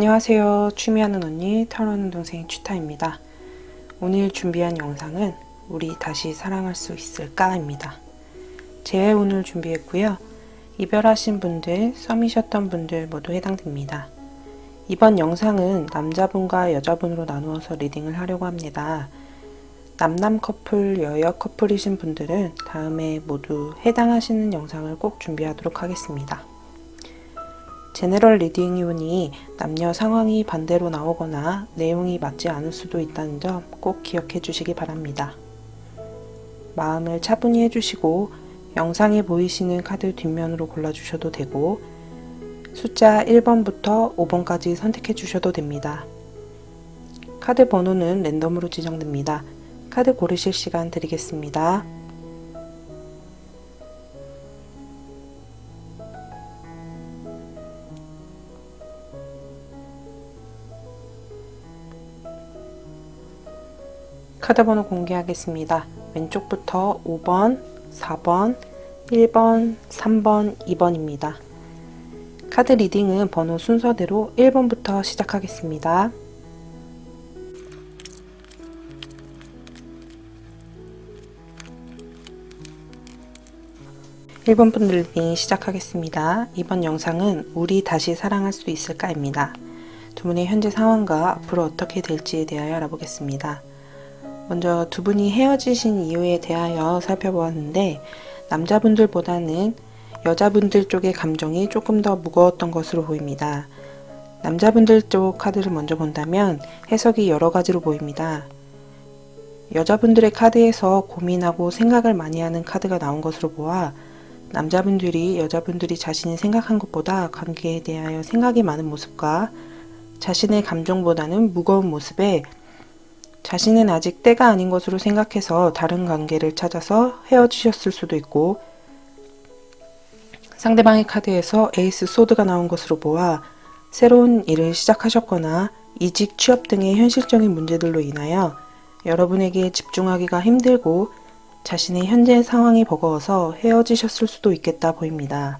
안녕하세요. 취미하는 언니, 털어놓는 동생 취타입니다. 오늘 준비한 영상은 우리 다시 사랑할 수 있을까?입니다. 재회운을 준비했고요. 이별하신 분들, 썸이셨던 분들 모두 해당됩니다. 이번 영상은 남자분과 여자분으로 나누어서 리딩을 하려고 합니다. 남남 커플, 여여 커플이신 분들은 다음에 모두 해당하시는 영상을 꼭 준비하도록 하겠습니다. 제너럴 리딩이오니 남녀 상황이 반대로 나오거나 내용이 맞지 않을 수도 있다는 점 꼭 기억해 주시기 바랍니다. 마음을 차분히 해주시고 영상에 보이시는 카드 뒷면으로 골라주셔도 되고 숫자 1번부터 5번까지 선택해 주셔도 됩니다. 카드 번호는 랜덤으로 지정됩니다. 카드 고르실 시간 드리겠습니다. 카드 번호 공개하겠습니다. 왼쪽부터 5번, 4번, 1번, 3번, 2번입니다. 카드 리딩은 번호 순서대로 1번부터 시작하겠습니다. 1번 분들 리딩 시작하겠습니다. 이번 영상은 우리 다시 사랑할 수 있을까?입니다. 두 분의 현재 상황과 앞으로 어떻게 될지에 대하여 알아보겠습니다. 먼저 두 분이 헤어지신 이유에 대하여 살펴보았는데 남자분들보다는 여자분들 쪽의 감정이 조금 더 무거웠던 것으로 보입니다. 남자분들 쪽 카드를 먼저 본다면 해석이 여러 가지로 보입니다. 여자분들의 카드에서 고민하고 생각을 많이 하는 카드가 나온 것으로 보아 남자분들이 여자분들이 자신이 생각한 것보다 관계에 대하여 생각이 많은 모습과 자신의 감정보다는 무거운 모습에 자신은 아직 때가 아닌 것으로 생각해서 다른 관계를 찾아서 헤어지셨을 수도 있고 상대방의 카드에서 에이스 소드가 나온 것으로 보아 새로운 일을 시작하셨거나 이직, 취업 등의 현실적인 문제들로 인하여 여러분에게 집중하기가 힘들고 자신의 현재 상황이 버거워서 헤어지셨을 수도 있겠다 보입니다.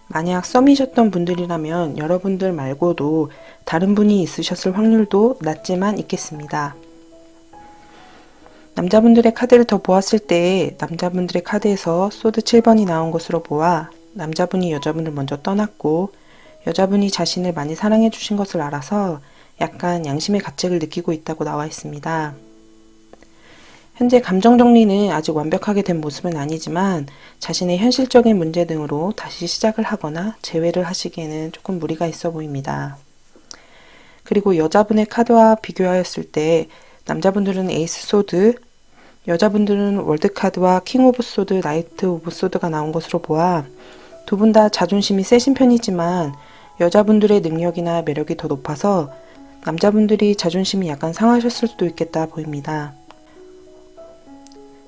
만약 썸이셨던 분들이라면 여러분들 말고도 다른 분이 있으셨을 확률도 낮지만 있겠습니다. 남자분들의 카드를 더 보았을 때 남자분들의 카드에서 소드 7번이 나온 것으로 보아 남자분이 여자분을 먼저 떠났고 여자분이 자신을 많이 사랑해 주신 것을 알아서 약간 양심의 가책을 느끼고 있다고 나와 있습니다. 현재 감정 정리는 아직 완벽하게 된 모습은 아니지만 자신의 현실적인 문제 등으로 다시 시작을 하거나 재회를 하시기에는 조금 무리가 있어 보입니다. 그리고 여자분의 카드와 비교하였을 때 남자분들은 에이스 소드, 여자분들은 월드 카드와 킹 오브 소드, 나이트 오브 소드가 나온 것으로 보아 두 분 다 자존심이 세신 편이지만 여자분들의 능력이나 매력이 더 높아서 남자분들이 자존심이 약간 상하셨을 수도 있겠다 보입니다.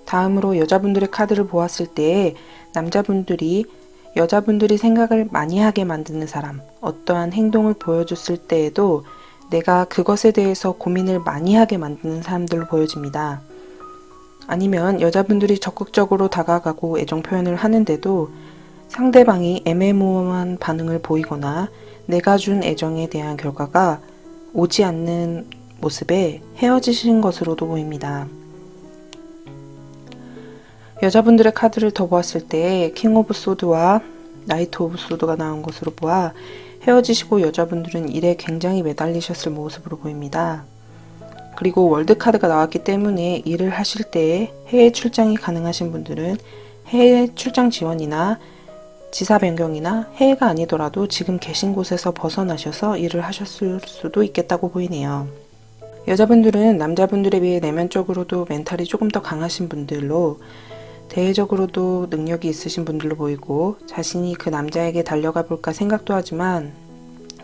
다음으로 여자분들의 카드를 보았을 때 남자분들이 여자분들이 생각을 많이 하게 만드는 사람, 어떠한 행동을 보여줬을 때에도 내가 그것에 대해서 고민을 많이 하게 만드는 사람들로 보여집니다. 아니면 여자분들이 적극적으로 다가가고 애정 표현을 하는데도 상대방이 애매모호한 반응을 보이거나 내가 준 애정에 대한 결과가 오지 않는 모습에 헤어지신 것으로도 보입니다. 여자분들의 카드를 더 보았을 때 킹 오브 소드와 나이트 오브 소드가 나온 것으로 보아 헤어지시고 여자분들은 일에 굉장히 매달리셨을 모습으로 보입니다. 그리고 월드 카드가 나왔기 때문에 일을 하실 때 해외 출장이 가능하신 분들은 해외 출장 지원이나 지사 변경이나 해외가 아니더라도 지금 계신 곳에서 벗어나셔서 일을 하셨을 수도 있겠다고 보이네요. 여자분들은 남자분들에 비해 내면적으로도 멘탈이 조금 더 강하신 분들로 대외적으로도 능력이 있으신 분들로 보이고 자신이 그 남자에게 달려가 볼까 생각도 하지만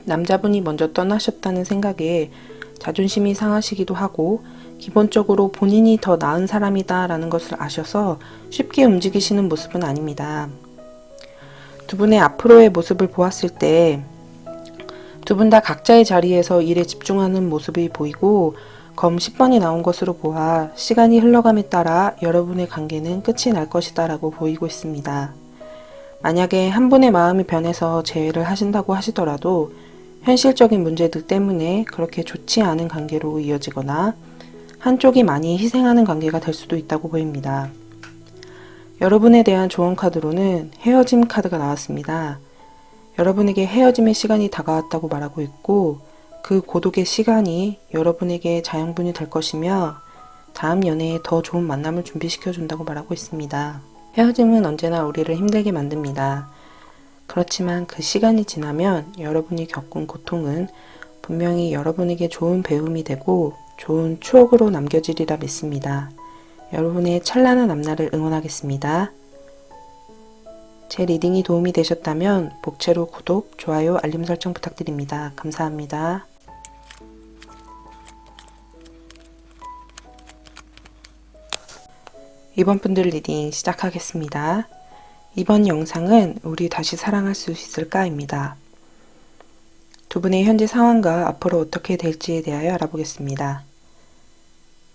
남자분이 먼저 떠나셨다는 생각에 자존심이 상하시기도 하고 기본적으로 본인이 더 나은 사람이다 라는 것을 아셔서 쉽게 움직이시는 모습은 아닙니다. 두 분의 앞으로의 모습을 보았을 때 두 분 다 각자의 자리에서 일에 집중하는 모습이 보이고 검 10번이 나온 것으로 보아 시간이 흘러감에 따라 여러분의 관계는 끝이 날 것이다 라고 보이고 있습니다. 만약에 한 분의 마음이 변해서 재회를 하신다고 하시더라도 현실적인 문제들 때문에 그렇게 좋지 않은 관계로 이어지거나 한쪽이 많이 희생하는 관계가 될 수도 있다고 보입니다. 여러분에 대한 조언 카드로는 헤어짐 카드가 나왔습니다. 여러분에게 헤어짐의 시간이 다가왔다고 말하고 있고 그 고독의 시간이 여러분에게 자양분이 될 것이며 다음 연애에 더 좋은 만남을 준비시켜 준다고 말하고 있습니다. 헤어짐은 언제나 우리를 힘들게 만듭니다. 그렇지만 그 시간이 지나면 여러분이 겪은 고통은 분명히 여러분에게 좋은 배움이 되고 좋은 추억으로 남겨지리라 믿습니다. 여러분의 찬란한 앞날을 응원하겠습니다. 제 리딩이 도움이 되셨다면 복채로 구독, 좋아요, 알림 설정 부탁드립니다. 감사합니다. 이번 분들 리딩 시작하겠습니다. 이번 영상은 우리 다시 사랑할 수 있을까입니다. 두 분의 현재 상황과 앞으로 어떻게 될지에 대하여 알아보겠습니다.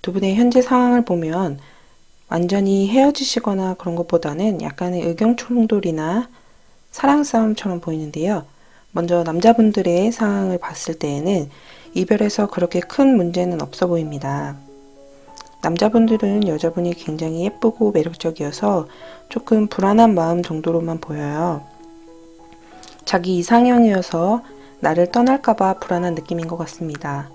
두 분의 현재 상황을 보면 완전히 헤어지시거나 그런 것보다는 약간의 의견 충돌이나 사랑 싸움처럼 보이는데요. 먼저 남자분들의 상황을 봤을 때에는 이별에서 그렇게 큰 문제는 없어 보입니다. 남자분들은 여자분이 굉장히 예쁘고 매력적이어서 조금 불안한 마음 정도로만 보여요. 자기 이상형이어서 나를 떠날까봐 불안한 느낌인 것 같습니다.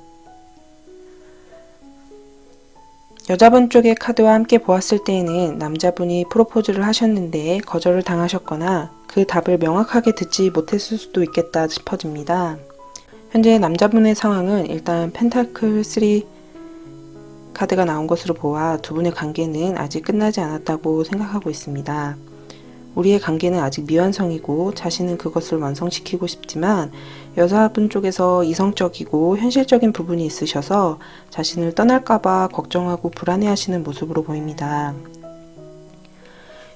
여자분 쪽의 카드와 함께 보았을 때에는 남자분이 프로포즈를 하셨는데 거절을 당하셨거나 그 답을 명확하게 듣지 못했을 수도 있겠다 싶어집니다. 현재 남자분의 상황은 일단 펜타클 3 카드가 나온 것으로 보아 두 분의 관계는 아직 끝나지 않았다고 생각하고 있습니다. 우리의 관계는 아직 미완성이고 자신은 그것을 완성시키고 싶지만 여자분 쪽에서 이성적이고 현실적인 부분이 있으셔서 자신을 떠날까봐 걱정하고 불안해하시는 모습으로 보입니다.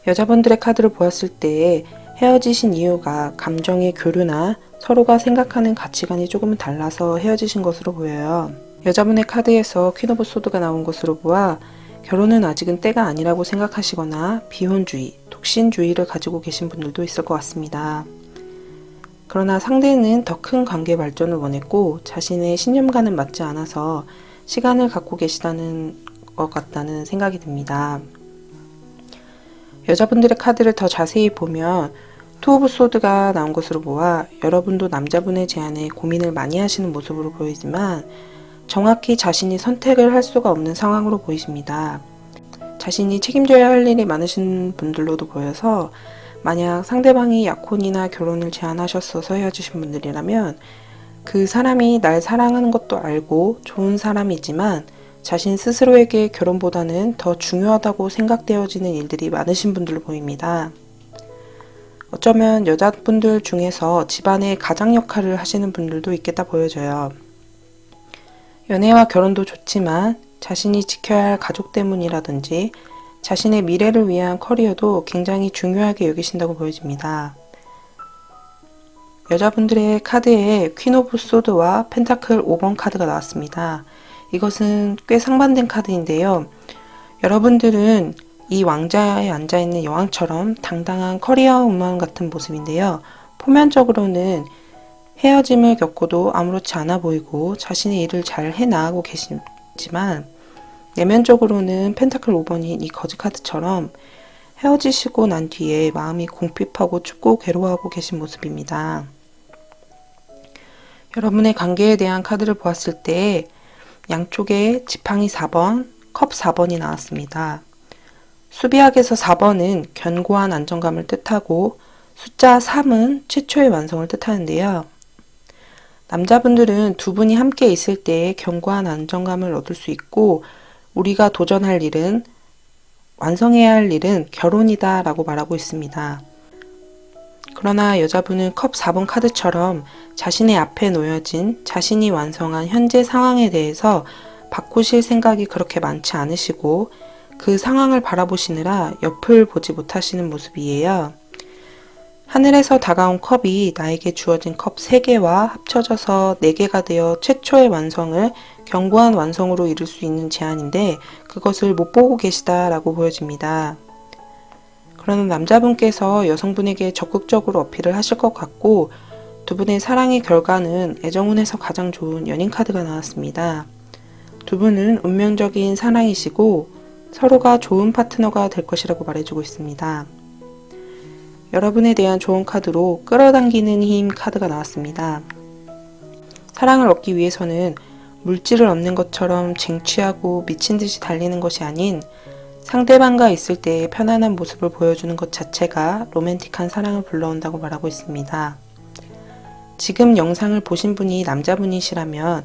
여자분들의 카드를 보았을 때 헤어지신 이유가 감정의 교류나 서로가 생각하는 가치관이 조금은 달라서 헤어지신 것으로 보여요. 여자분의 카드에서 퀸 오브 소드가 나온 것으로 보아 결혼은 아직은 때가 아니라고 생각하시거나 비혼주의, 독신주의를 가지고 계신 분들도 있을 것 같습니다. 그러나 상대는 더 큰 관계 발전을 원했고 자신의 신념과는 맞지 않아서 시간을 갖고 계시다는 것 같다는 생각이 듭니다. 여자분들의 카드를 더 자세히 보면 투 오브 소드가 나온 것으로 보아 여러분도 남자분의 제안에 고민을 많이 하시는 모습으로 보이지만 정확히 자신이 선택을 할 수가 없는 상황으로 보이십니다. 자신이 책임져야 할 일이 많으신 분들로도 보여서 만약 상대방이 약혼이나 결혼을 제안하셨어서 헤어지신 분들이라면 그 사람이 날 사랑하는 것도 알고 좋은 사람이지만 자신 스스로에게 결혼보다는 더 중요하다고 생각되어지는 일들이 많으신 분들로 보입니다. 어쩌면 여자분들 중에서 집안의 가장 역할을 하시는 분들도 있겠다 보여져요. 연애와 결혼도 좋지만 자신이 지켜야 할 가족 때문이라든지 자신의 미래를 위한 커리어도 굉장히 중요하게 여기신다고 보여집니다. 여자분들의 카드에 퀸 오브 소드와 펜타클 5번 카드가 나왔습니다. 이것은 꽤 상반된 카드인데요. 여러분들은 이 왕자에 앉아있는 여왕처럼 당당한 커리어 우먼 같은 모습인데요. 표면적으로는 헤어짐을 겪고도 아무렇지 않아 보이고 자신의 일을 잘 해나가고 계시지만 내면적으로는 펜타클 5번인 이 거지 카드처럼 헤어지시고 난 뒤에 마음이 궁핍하고 춥고 괴로워하고 계신 모습입니다. 여러분의 관계에 대한 카드를 보았을 때 양쪽에 지팡이 4번, 컵 4번이 나왔습니다. 수비학에서 4번은 견고한 안정감을 뜻하고 숫자 3은 최초의 완성을 뜻하는데요. 남자분들은 두 분이 함께 있을 때 견고한 안정감을 얻을 수 있고 우리가 도전할 일은 완성해야 할 일은 결혼이다 라고 말하고 있습니다. 그러나 여자분은 컵 4번 카드처럼 자신의 앞에 놓여진 자신이 완성한 현재 상황에 대해서 바꾸실 생각이 그렇게 많지 않으시고 그 상황을 바라보시느라 옆을 보지 못하시는 모습이에요. 하늘에서 다가온 컵이 나에게 주어진 컵 3개와 합쳐져서 4개가 되어 최초의 완성을 견고한 완성으로 이룰 수 있는 제안인데 그것을 못 보고 계시다라고 보여집니다. 그러나 남자분께서 여성분에게 적극적으로 어필을 하실 것 같고 두 분의 사랑의 결과는 애정운에서 가장 좋은 연인 카드가 나왔습니다. 두 분은 운명적인 사랑이시고 서로가 좋은 파트너가 될 것이라고 말해주고 있습니다. 여러분에 대한 좋은 카드로 끌어당기는 힘 카드가 나왔습니다. 사랑을 얻기 위해서는 물질을 얻는 것처럼 쟁취하고 미친 듯이 달리는 것이 아닌 상대방과 있을 때의 편안한 모습을 보여주는 것 자체가 로맨틱한 사랑을 불러온다고 말하고 있습니다. 지금 영상을 보신 분이 남자분이시라면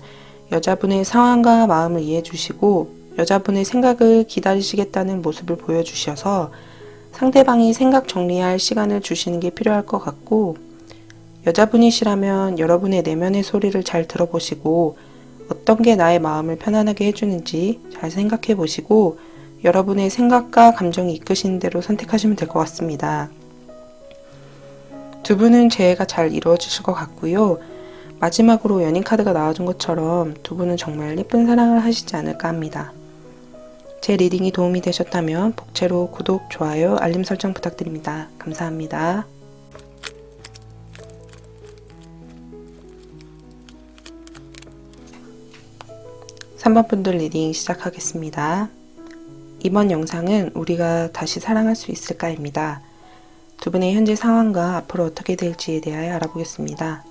여자분의 상황과 마음을 이해해 주시고 여자분의 생각을 기다리시겠다는 모습을 보여주셔서 상대방이 생각 정리할 시간을 주시는 게 필요할 것 같고, 여자분이시라면 여러분의 내면의 소리를 잘 들어보시고 어떤 게 나의 마음을 편안하게 해주는지 잘 생각해 보시고 여러분의 생각과 감정이 이끄시는 대로 선택하시면 될 것 같습니다. 두 분은 재회가 잘 이루어지실 것 같고요. 마지막으로 연인 카드가 나와준 것처럼 두 분은 정말 예쁜 사랑을 하시지 않을까 합니다. 제 리딩이 도움이 되셨다면 복채로 구독, 좋아요, 알림 설정 부탁드립니다. 감사합니다. 3번 분들 리딩 시작하겠습니다. 이번 영상은 우리가 다시 사랑할 수 있을까입니다. 두 분의 현재 상황과 앞으로 어떻게 될지에 대하여 알아보겠습니다.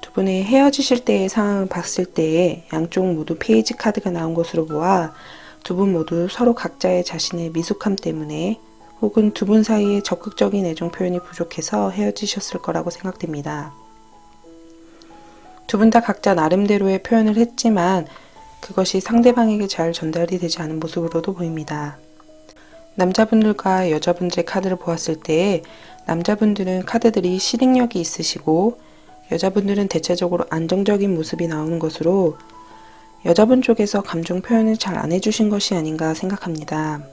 두 분의 헤어지실 때의 상황을 봤을 때에 양쪽 모두 페이지 카드가 나온 것으로 보아 두 분 모두 서로 각자의 자신의 미숙함 때문에 혹은 두 분 사이에 적극적인 애정 표현이 부족해서 헤어지셨을 거라고 생각됩니다. 두 분 다 각자 나름대로의 표현을 했지만 그것이 상대방에게 잘 전달이 되지 않은 모습으로도 보입니다. 남자분들과 여자분들의 카드를 보았을 때 남자분들은 카드들이 실행력이 있으시고 여자분들은 대체적으로 안정적인 모습이 나오는 것으로 여자분 쪽에서 감정 표현을 잘 안 해주신 것이 아닌가 생각합니다.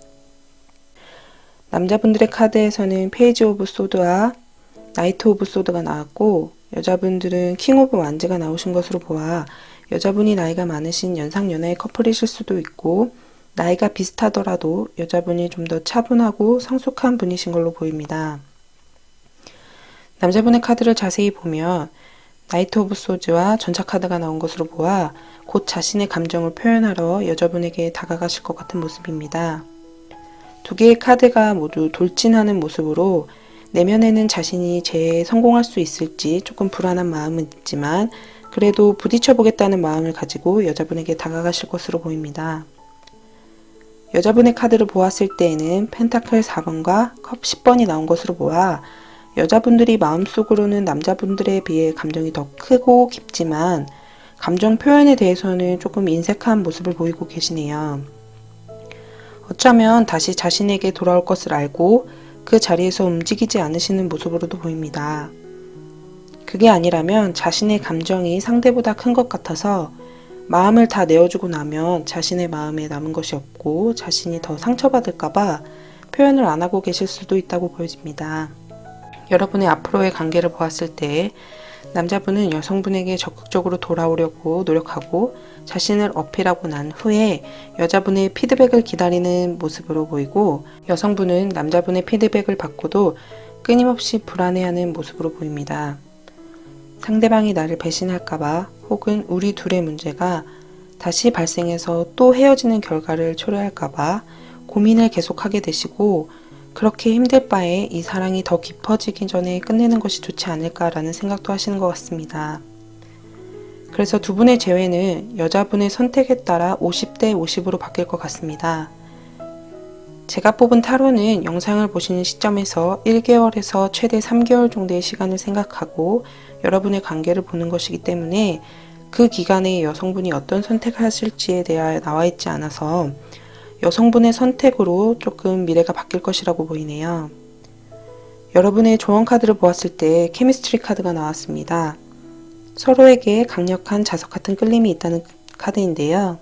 남자분들의 카드에서는 페이지 오브 소드와 나이트 오브 소드가 나왔고 여자분들은 킹 오브 완즈가 나오신 것으로 보아 여자분이 나이가 많으신 연상연하의 커플이실 수도 있고 나이가 비슷하더라도 여자분이 좀 더 차분하고 성숙한 분이신 걸로 보입니다. 남자분의 카드를 자세히 보면 나이트 오브 소즈와 전차 카드가 나온 것으로 보아 곧 자신의 감정을 표현하러 여자분에게 다가가실 것 같은 모습입니다. 두 개의 카드가 모두 돌진하는 모습으로 내면에는 자신이 재회에 성공할 수 있을지 조금 불안한 마음은 있지만 그래도 부딪혀 보겠다는 마음을 가지고 여자분에게 다가가실 것으로 보입니다. 여자분의 카드를 보았을 때에는 펜타클 4번과 컵 10번이 나온 것으로 보아 여자분들이 마음속으로는 남자분들에 비해 감정이 더 크고 깊지만 감정 표현에 대해서는 조금 인색한 모습을 보이고 계시네요. 어쩌면 다시 자신에게 돌아올 것을 알고 그 자리에서 움직이지 않으시는 모습으로도 보입니다. 그게 아니라면 자신의 감정이 상대보다 큰 것 같아서 마음을 다 내어주고 나면 자신의 마음에 남은 것이 없고 자신이 더 상처받을까봐 표현을 안 하고 계실 수도 있다고 보여집니다. 여러분의 앞으로의 관계를 보았을 때 남자분은 여성분에게 적극적으로 돌아오려고 노력하고 자신을 어필하고 난 후에 여자분의 피드백을 기다리는 모습으로 보이고 여성분은 남자분의 피드백을 받고도 끊임없이 불안해하는 모습으로 보입니다. 상대방이 나를 배신할까봐 혹은 우리 둘의 문제가 다시 발생해서 또 헤어지는 결과를 초래할까봐 고민을 계속하게 되시고 그렇게 힘들 바에 이 사랑이 더 깊어지기 전에 끝내는 것이 좋지 않을까라는 생각도 하시는 것 같습니다. 그래서 두 분의 재회는 여자분의 선택에 따라 50대 50으로 바뀔 것 같습니다. 제가 뽑은 타로는 영상을 보시는 시점에서 1개월에서 최대 3개월 정도의 시간을 생각하고 여러분의 관계를 보는 것이기 때문에 그 기간에 여성분이 어떤 선택을 하실지에 대하여 나와 있지 않아서 여성분의 선택으로 조금 미래가 바뀔 것이라고 보이네요. 여러분의 조언 카드를 보았을 때 케미스트리 카드가 나왔습니다. 서로에게 강력한 자석 같은 끌림이 있다는 카드인데요.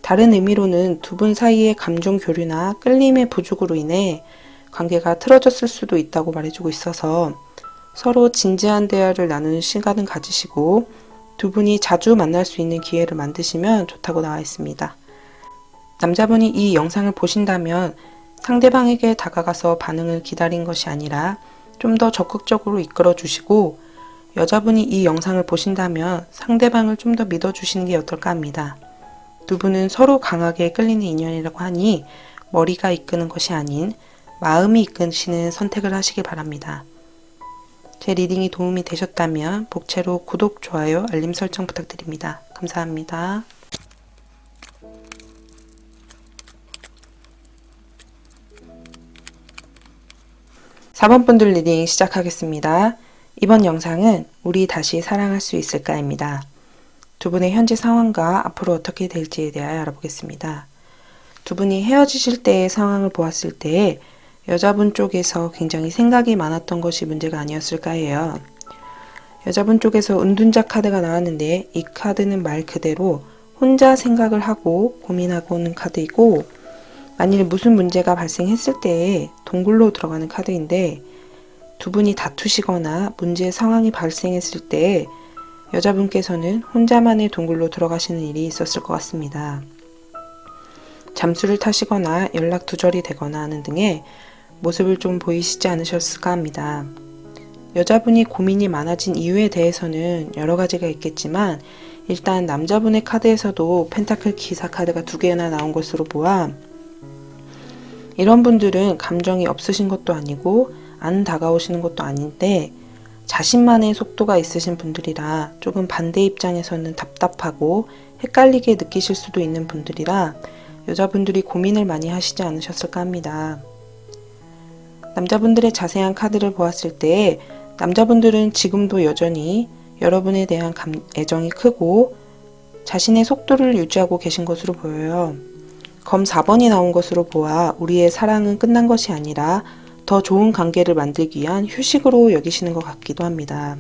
다른 의미로는 두 분 사이의 감정 교류나 끌림의 부족으로 인해 관계가 틀어졌을 수도 있다고 말해주고 있어서 서로 진지한 대화를 나누는 시간을 가지시고 두 분이 자주 만날 수 있는 기회를 만드시면 좋다고 나와 있습니다. 남자분이 이 영상을 보신다면 상대방에게 다가가서 반응을 기다린 것이 아니라 좀 더 적극적으로 이끌어 주시고 여자분이 이 영상을 보신다면 상대방을 좀 더 믿어주시는 게 어떨까 합니다. 두 분은 서로 강하게 끌리는 인연이라고 하니 머리가 이끄는 것이 아닌 마음이 이끄시는 선택을 하시길 바랍니다. 제 리딩이 도움이 되셨다면 복채로 구독, 좋아요, 알림 설정 부탁드립니다. 감사합니다. 4번 분들 리딩 시작하겠습니다. 이번 영상은 우리 다시 사랑할 수 있을까입니다. 두 분의 현재 상황과 앞으로 어떻게 될지에 대하여 알아보겠습니다. 두 분이 헤어지실 때의 상황을 보았을 때 여자분 쪽에서 굉장히 생각이 많았던 것이 문제가 아니었을까 해요. 여자분 쪽에서 은둔자 카드가 나왔는데 이 카드는 말 그대로 혼자 생각을 하고 고민하고 오는 카드이고, 만일 무슨 문제가 발생했을 때에 동굴로 들어가는 카드인데, 두 분이 다투시거나 문제의 상황이 발생했을 때 여자분께서는 혼자만의 동굴로 들어가시는 일이 있었을 것 같습니다. 잠수를 타시거나 연락 두절이 되거나 하는 등의 모습을 좀 보이시지 않으셨을까 합니다. 여자분이 고민이 많아진 이유에 대해서는 여러 가지가 있겠지만, 일단 남자분의 카드에서도 펜타클 기사 카드가 2개나 나온 것으로 보아 이런 분들은 감정이 없으신 것도 아니고 안 다가오시는 것도 아닌데 자신만의 속도가 있으신 분들이라 조금 반대 입장에서는 답답하고 헷갈리게 느끼실 수도 있는 분들이라 여자분들이 고민을 많이 하시지 않으셨을까 합니다. 남자분들의 자세한 카드를 보았을 때 남자분들은 지금도 여전히 여러분에 대한 애정이 크고 자신의 속도를 유지하고 계신 것으로 보여요. 검 4번이 나온 것으로 보아 우리의 사랑은 끝난 것이 아니라 더 좋은 관계를 만들기 위한 휴식으로 여기시는 것 같기도 합니다.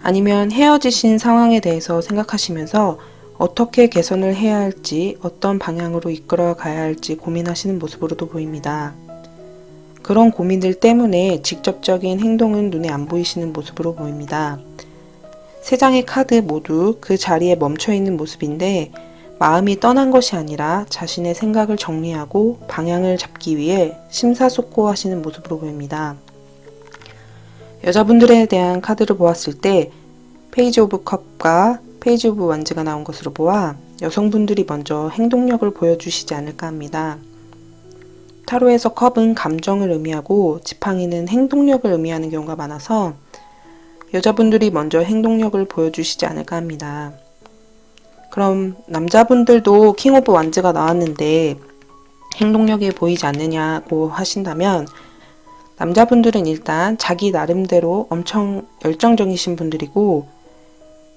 아니면 헤어지신 상황에 대해서 생각하시면서 어떻게 개선을 해야 할지, 어떤 방향으로 이끌어 가야 할지 고민하시는 모습으로도 보입니다. 그런 고민들 때문에 직접적인 행동은 눈에 안 보이시는 모습으로 보입니다. 세 장의 카드 모두 그 자리에 멈춰 있는 모습인데 마음이 떠난 것이 아니라 자신의 생각을 정리하고 방향을 잡기 위해 심사숙고하시는 모습으로 보입니다. 여자분들에 대한 카드를 보았을 때 페이지 오브 컵과 페이지 오브 완즈가 나온 것으로 보아 여성분들이 먼저 행동력을 보여주시지 않을까 합니다. 타로에서 컵은 감정을 의미하고 지팡이는 행동력을 의미하는 경우가 많아서 여자분들이 먼저 행동력을 보여주시지 않을까 합니다. 그럼 남자분들도 킹 오브 완즈가 나왔는데 행동력이 보이지 않느냐고 하신다면, 남자분들은 일단 자기 나름대로 엄청 열정적이신 분들이고,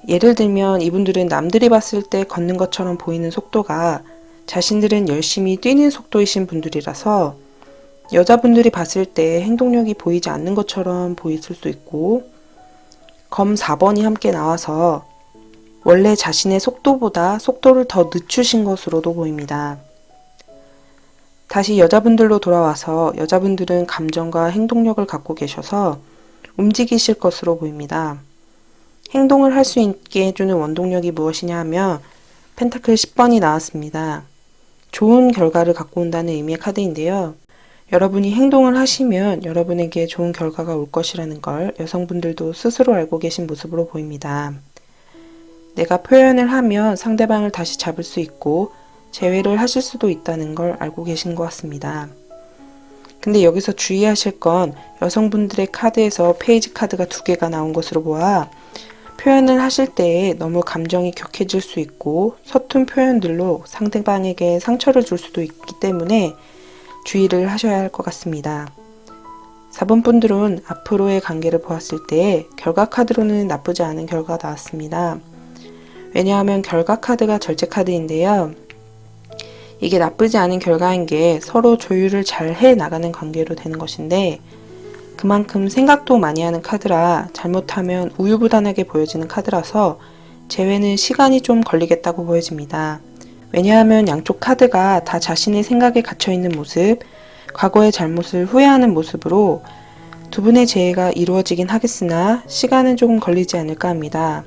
예를 들면 이분들은 남들이 봤을 때 걷는 것처럼 보이는 속도가 자신들은 열심히 뛰는 속도이신 분들이라서 여자분들이 봤을 때 행동력이 보이지 않는 것처럼 보일 수 있고, 검 4번이 함께 나와서 원래 자신의 속도보다 속도를 더 늦추신 것으로도 보입니다. 다시 여자분들로 돌아와서 여자분들은 감정과 행동력을 갖고 계셔서 움직이실 것으로 보입니다. 행동을 할 수 있게 해주는 원동력이 무엇이냐 하면 펜타클 10번이 나왔습니다. 좋은 결과를 갖고 온다는 의미의 카드인데요. 여러분이 행동을 하시면 여러분에게 좋은 결과가 올 것이라는 걸 여성분들도 스스로 알고 계신 모습으로 보입니다. 내가 표현을 하면 상대방을 다시 잡을 수 있고 제외를 하실 수도 있다는 걸 알고 계신 것 같습니다. 근데 여기서 주의하실 건 여성분들의 카드에서 페이지 카드가 2개가 나온 것으로 보아 표현을 하실 때에 너무 감정이 격해질 수 있고 서툰 표현들로 상대방에게 상처를 줄 수도 있기 때문에 주의를 하셔야 할 것 같습니다. 4번 분들은 앞으로의 관계를 보았을 때 결과 카드로는 나쁘지 않은 결과가 나왔습니다. 왜냐하면 결과 카드가 절제 카드인데요. 이게 나쁘지 않은 결과인 게 서로 조율을 잘 해 나가는 관계로 되는 것인데, 그만큼 생각도 많이 하는 카드라 잘못하면 우유부단하게 보여지는 카드라서 재회는 시간이 좀 걸리겠다고 보여집니다. 왜냐하면 양쪽 카드가 다 자신의 생각에 갇혀있는 모습, 과거의 잘못을 후회하는 모습으로 두 분의 재회가 이루어지긴 하겠으나 시간은 조금 걸리지 않을까 합니다.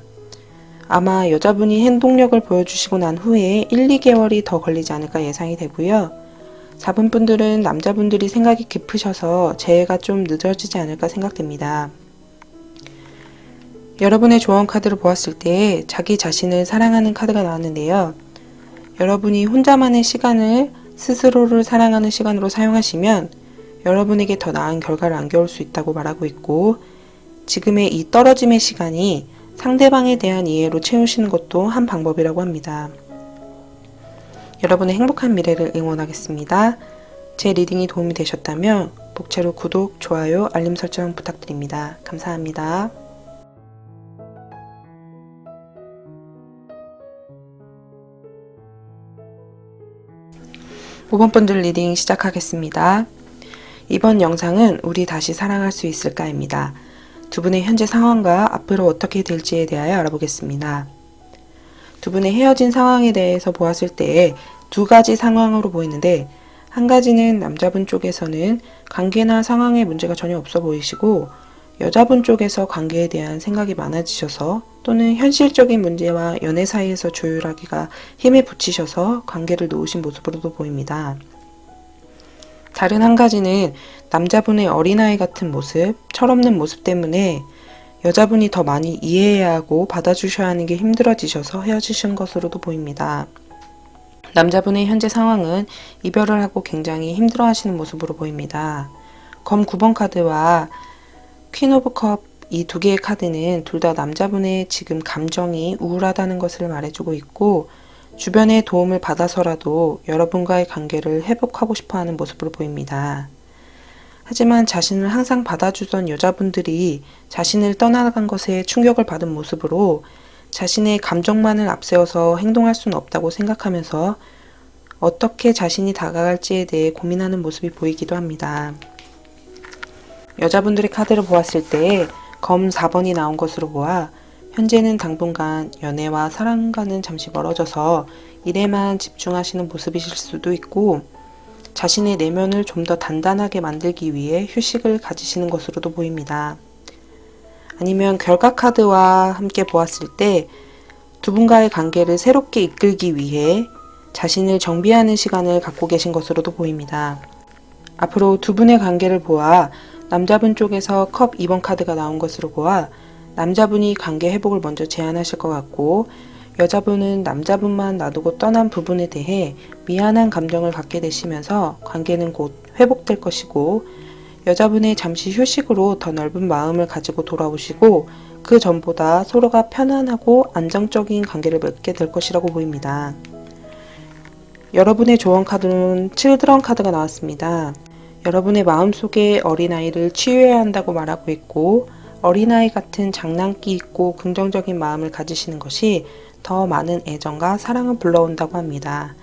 아마 여자분이 행동력을 보여주시고 난 후에 1, 2개월이 더 걸리지 않을까 예상이 되고요. 4번 분들은 남자분들이 생각이 깊으셔서 재회가 좀 늦어지지 않을까 생각됩니다. 여러분의 조언 카드를 보았을 때 자기 자신을 사랑하는 카드가 나왔는데요. 여러분이 혼자만의 시간을 스스로를 사랑하는 시간으로 사용하시면 여러분에게 더 나은 결과를 안겨올 수 있다고 말하고 있고, 지금의 이 떨어짐의 시간이 상대방에 대한 이해로 채우시는 것도 한 방법이라고 합니다. 여러분의 행복한 미래를 응원하겠습니다. 제 리딩이 도움이 되셨다면 복채로 구독, 좋아요, 알림 설정 부탁드립니다. 감사합니다. 5번 분들 리딩 시작하겠습니다. 이번 영상은 우리 다시 사랑할 수 있을까입니다. 두 분의 현재 상황과 앞으로 어떻게 될지에 대하여 알아보겠습니다. 두 분의 헤어진 상황에 대해서 보았을 때 두 가지 상황으로 보이는데, 한 가지는 남자분 쪽에서는 관계나 상황에 문제가 전혀 없어 보이시고, 여자분 쪽에서 관계에 대한 생각이 많아지셔서 또는 현실적인 문제와 연애 사이에서 조율하기가 힘에 부치셔서 관계를 놓으신 모습으로도 보입니다. 다른 한 가지는 남자분의 어린아이 같은 모습, 철없는 모습 때문에 여자분이 더 많이 이해해야 하고 받아주셔야 하는 게 힘들어지셔서 헤어지신 것으로도 보입니다. 남자분의 현재 상황은 이별을 하고 굉장히 힘들어하시는 모습으로 보입니다. 검 9번 카드와 퀸 오브 컵, 이 두 개의 카드는 둘 다 남자분의 지금 감정이 우울하다는 것을 말해주고 있고, 주변의 도움을 받아서라도 여러분과의 관계를 회복하고 싶어하는 모습으로 보입니다. 하지만 자신을 항상 받아주던 여자분들이 자신을 떠나간 것에 충격을 받은 모습으로 자신의 감정만을 앞세워서 행동할 수는 없다고 생각하면서 어떻게 자신이 다가갈지에 대해 고민하는 모습이 보이기도 합니다. 여자분들의 카드를 보았을 때 검 4번이 나온 것으로 보아 현재는 당분간 연애와 사랑과는 잠시 멀어져서 일에만 집중하시는 모습이실 수도 있고, 자신의 내면을 좀 더 단단하게 만들기 위해 휴식을 가지시는 것으로도 보입니다. 아니면 결과 카드와 함께 보았을 때 두 분과의 관계를 새롭게 이끌기 위해 자신을 정비하는 시간을 갖고 계신 것으로도 보입니다. 앞으로 두 분의 관계를 보아 남자분 쪽에서 컵 2번 카드가 나온 것으로 보아 남자분이 관계 회복을 먼저 제안하실 것 같고, 여자분은 남자분만 놔두고 떠난 부분에 대해 미안한 감정을 갖게 되시면서 관계는 곧 회복될 것이고, 여자분의 잠시 휴식으로 더 넓은 마음을 가지고 돌아오시고 그 전보다 서로가 편안하고 안정적인 관계를 맺게 될 것이라고 보입니다. 여러분의 조언 카드는 칠드런 카드가 나왔습니다. 여러분의 마음속에 어린아이를 치유해야 한다고 말하고 있고, 어린아이 같은 장난기 있고 긍정적인 마음을 가지시는 것이 더 많은 애정과 사랑을 불러온다고 합니다.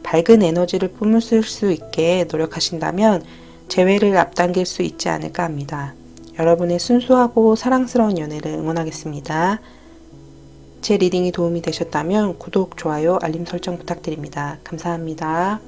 밝은 에너지를 뿜을 수 있게 노력하신다면 재회를 앞당길 수 있지 않을까 합니다. 여러분의 순수하고 사랑스러운 연애를 응원하겠습니다. 제 리딩이 도움이 되셨다면 구독, 좋아요, 알림 설정 부탁드립니다. 감사합니다.